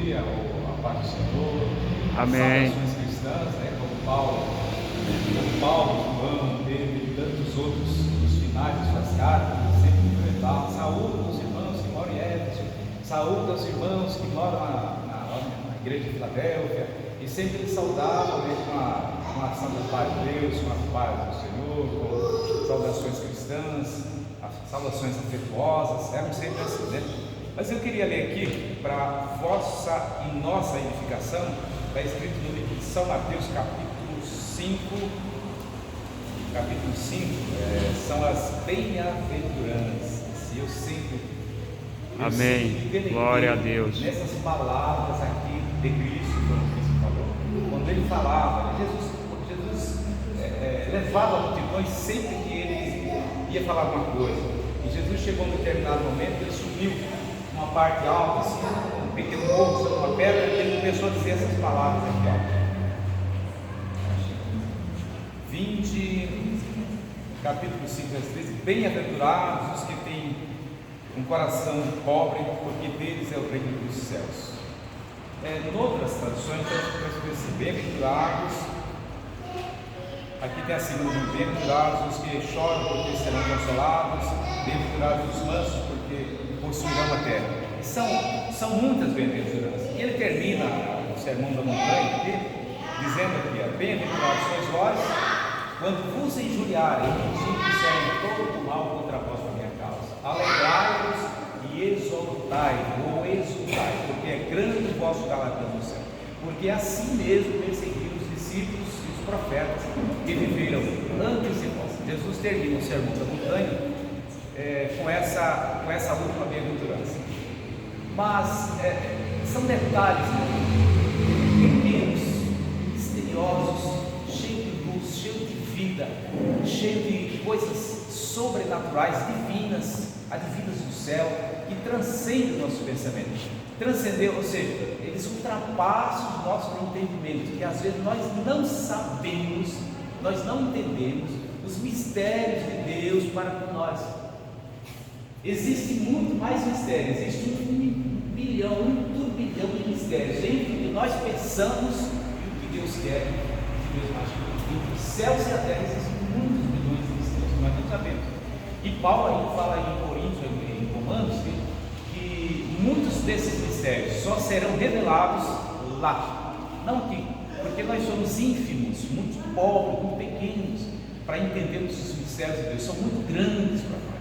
dia, ou a paz do Senhor. Amém. Saudações cristãs, né? Como Paulo, João, Pedro e tantos outros nos finais de suas cartas, sempre cumprimentava. Saúde aos irmãos que moram em Éfeso, saúde aos irmãos que moram na igreja de Filadélfia, e sempre ele saudava, né, com a santa paz de Deus, com a paz do Senhor, com saudações cristãs, saudações afetuosas, eram sempre assim, né? Mas eu queria ler aqui, para vossa e nossa edificação, está escrito no livro de São Mateus, capítulo 5, são as bem-aventuranças. E eu sempre Amém. Glória a Deus. Nessas palavras aqui de Cristo, como Cristo falou, quando ele falava, Jesus levava a multidões sempre que ele ia falar alguma coisa. E Jesus chegou num determinado momento, ele subiu uma parte alta, assim, um pequeno morro sobre uma pedra, e ele começou a dizer essas palavras aqui, ó. Capítulo 5, verso 13: bem-aventurados os que têm um coração pobre, porque deles é o reino dos céus. Em outras traduções, está assim: bem-aventurados, aqui tem a segunda: bem-aventurados os que choram, porque serão consolados, bem-aventurados os mansos, porque possuirão a terra. São muitas bem-aventuranças. E ele termina o sermão da montanha dizendo aqui: bem-aventurados sois vós quando vos injuriarem e disserem todo o mal contra vós por minha causa. Alegrai-vos e exultai, porque é grande o vosso galardão no céu. Porque assim mesmo perseguiram os discípulos e os profetas que viveram antes de vós. Jesus termina o sermão da montanha com essa última bem-aventurança. Mas são detalhes pequenos, misteriosos, cheios de luz, cheios de vida, cheio de coisas sobrenaturais, advindas do céu, que transcendem o nosso pensamento. Transcender, ou seja, eles ultrapassam o nosso entendimento, que às vezes nós não sabemos, nós não entendemos os mistérios de Deus para com nós. Existe muito mais mistério, existe um turbilhão de mistérios entre o que nós pensamos e o que Deus quer, o que Deus imagina. Entre os céus e a terra existem muitos milhões de mistérios que nós não sabemos. E Paulo ainda fala em Coríntios, em Romanos, que muitos desses mistérios só serão revelados lá, não aqui, porque nós somos ínfimos, muito pobres, muito pequenos para entendermos os mistérios de Deus, são muito grandes para nós.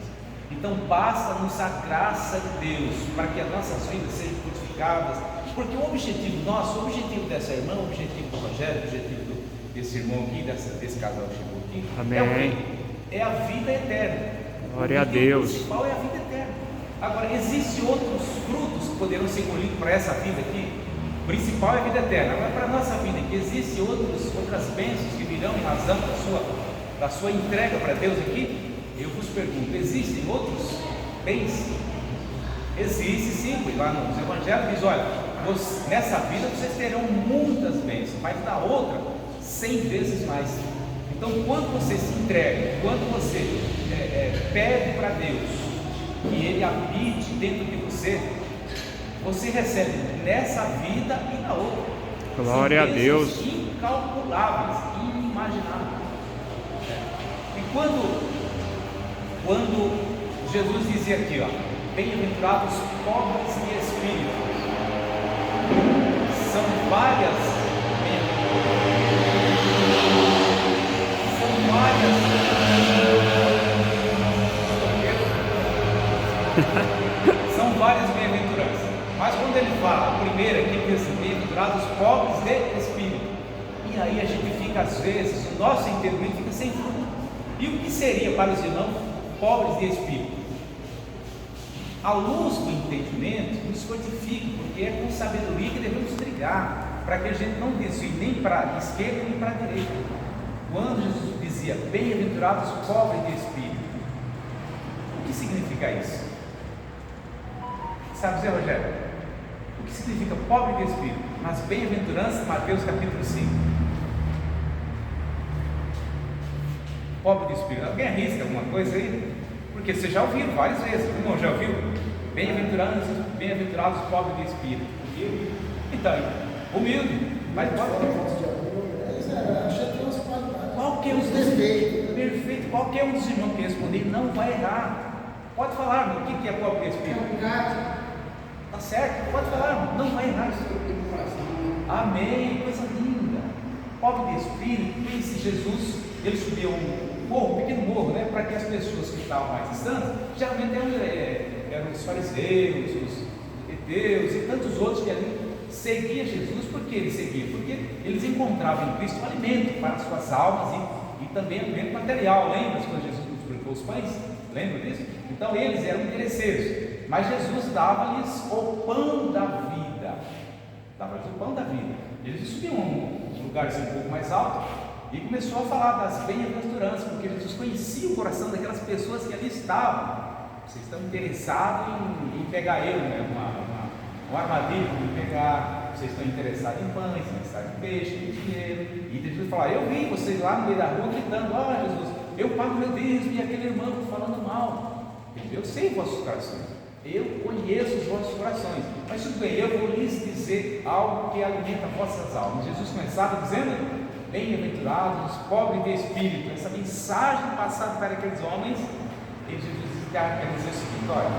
Então basta-nos a graça de Deus para que as nossas vidas sejam fortificadas, porque o objetivo nosso, o objetivo dessa irmã, o objetivo do Rogério, o objetivo desse irmão aqui, desse casal que chegou aqui, Amém. É a vida eterna. Glória a Deus. O principal é a vida eterna. Agora, existem outros frutos que poderão ser colhidos para essa vida aqui. O principal é a vida eterna. Agora, para a nossa vida aqui, existem outras bênçãos que virão em razão da sua entrega para Deus aqui. Eu vos pergunto, existem outros bens? Existe sim, lá nos evangelhos diz: olha, nessa vida vocês terão muitas bênçãos, mas na outra 100 vezes mais. Então, quando você se entrega, quando você pede para Deus que Ele habite dentro de você, você recebe nessa vida e na outra. Glória a Deus. Incalculáveis, inimagináveis. E quando Jesus dizia aqui, ó: bem-aventurados pobres de espírito, são várias bem-aventuranças, mas quando ele fala a primeira aqui, diz: bem-aventurados pobres de espírito, e aí a gente fica, às vezes, o nosso entendimento fica sem fruto. E o que seria para os irmãos pobres de espírito? A luz do entendimento nos fortifica, porque é com sabedoria que devemos brigar, para que a gente não desvie nem para a esquerda nem para a direita. Quando Jesus dizia bem-aventurados pobres de espírito, o que significa isso? Sabe, Zé Rogério? O que significa pobre de espírito? Nas bem-aventuranças, Mateus capítulo 5. Pobre de espírito. Alguém arrisca alguma coisa aí? Porque você já ouviu várias vezes. O irmão já ouviu? Bem-aventuranças bem-aventurados os pobres de espírito. Então, humilde, mas qual que é os defeitos? Perfeito, qualquer um dos irmãos que responder não vai errar. Pode falar, irmão, o que é pobre de espírito? Tá certo, pode falar, irmão, não vai errar isso. Amém, coisa linda. Pobre de espírito, pense Jesus, ele subiu um morro, um pequeno morro, né, para que as pessoas que estavam mais distantes, geralmente eram os fariseus, os judeus e tantos outros que ali seguiam Jesus. Por que eles seguiam? Porque eles encontravam em Cristo alimento para as suas almas e também alimento material. Lembra quando Jesus multiplicou os pães? Lembra disso? Então eles eram interesseiros, mas Jesus dava-lhes o pão da vida. Dava-lhes o pão da vida. Eles subiam um lugar assim, um pouco mais alto e começou a falar das bem-aventuranças, porque Jesus conhecia o coração daquelas pessoas que ali estavam. Vocês estão interessados em pegar ele, né? Um armadilho, em pegar. Vocês estão interessados em pães, interessados em peixe, em dinheiro. E Jesus falou: eu vi vocês lá no meio da rua gritando: ah, Jesus, eu pago meu dízimo, e aquele irmão falando mal. Eu sei os vossos corações, eu conheço os vossos corações, mas tudo bem, eu vou lhes dizer algo que alimenta vossas almas. Jesus começava dizendo: bem-aventurados os pobres de espírito. Essa mensagem passada para aqueles homens, e Jesus quer dizer o seguinte: olha,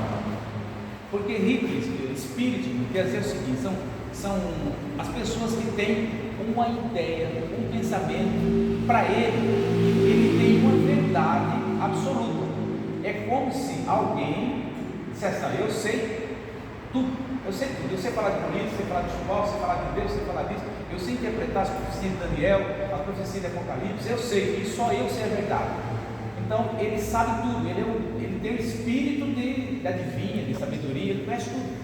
porque rico espírito quer dizer o seguinte, são as pessoas que têm uma ideia, um pensamento, para ele tem uma verdade absoluta. É como se alguém dissesse: não, eu sei tudo, eu sei falar de política, eu sei falar de futebol, eu sei falar de Deus, eu sei falar disso, eu sei interpretar as profecias de Daniel, as profecias de Apocalipse, eu sei, e só eu sei a verdade. Então ele sabe tudo, ele tem um espírito de adivinha, de sabedoria, ele conhece tudo.